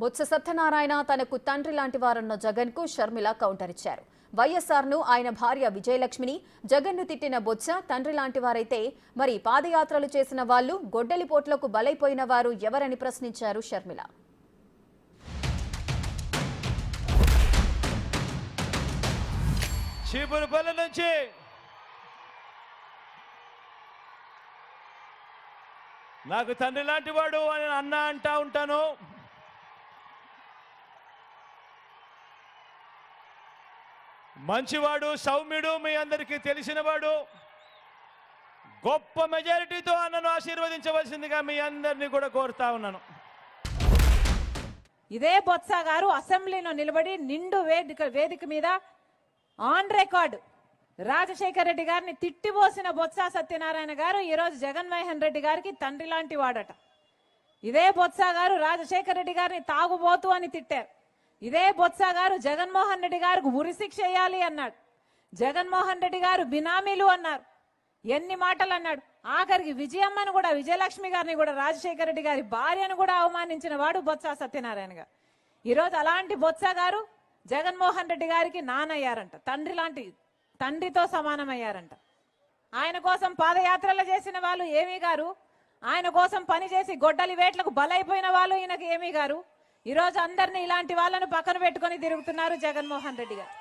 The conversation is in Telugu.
బొత్స సత్యనారాయణ తనకు తండ్రి లాంటి వారన్న జగన్ కు షర్మిల కౌంటర్ ఇచ్చారు. వైఎస్ఆర్ ను ఆయన భార్య విజయలక్ష్మిని జగన్ ను తిట్టిన బొత్స తండ్రి లాంటి వారైతే మరి పాదయాత్రలు చేసిన వాళ్ళు గొడ్డలిపోట్లకు బలైపోయిన వారు ఎవరని ప్రశ్నించారు షర్మిల. చీపురుపల్లి నుంచి నాకు తండ్రి లాంటి వాడు అని అన్న అంటా ఉంటాను. మంచివాడు, సౌమ్యుడు, మీ అందరికీ తెలిసినవాడు. గొప్ప మెజారిటీతో అన్నను ఆశీర్వదించవలసిందిగా మీ అందరినీ కూడా కోరుతా ఉన్నాను. ఇదే బొత్స గారు అసెంబ్లీలో నిలబడి నిండు వేదిక మీద ఆన్ రికార్డు రాజశేఖర రెడ్డి గారిని తిట్టిపోసిన బొత్స సత్యనారాయణ గారు ఈరోజు జగన్మోహన్ రెడ్డి గారికి తండ్రి లాంటి వాడట. ఇదే బొత్స గారు రాజశేఖర రెడ్డి గారిని తాగుబోతు అని తిట్టారు. ఇదే బొత్స గారు జగన్మోహన్ రెడ్డి గారికి ఉరిశిక్ష వేయాలి అన్నాడు. జగన్మోహన్ రెడ్డి గారు బినామీలు అన్నారు. ఎన్ని మాటలు అన్నాడు. ఆఖరికి విజయమ్మను కూడా, విజయలక్ష్మి గారిని కూడా, రాజశేఖర రెడ్డి గారి భార్యను కూడా అవమానించిన వాడు బొత్స సత్యనారాయణ గారు. ఈరోజు అలాంటి బొత్స గారు జగన్మోహన్ రెడ్డి గారికి నానయ్యారంట. తండ్రి లాంటి, తండ్రితో సమానమయ్యారంట. ఆయన కోసం పాదయాత్రలు చేసిన వాళ్ళు ఏమీ గారు, ఆయన కోసం పనిచేసి గొడ్డలి వేట్లకు బలైపోయిన వాళ్ళు ఈయనకి ఏమీ గారు. ఈరోజు అందరినీ ఇలాంటి వాళ్ళను పక్కన పెట్టుకొని తిరుగుతున్నారు జగన్మోహన్ రెడ్డి గారు.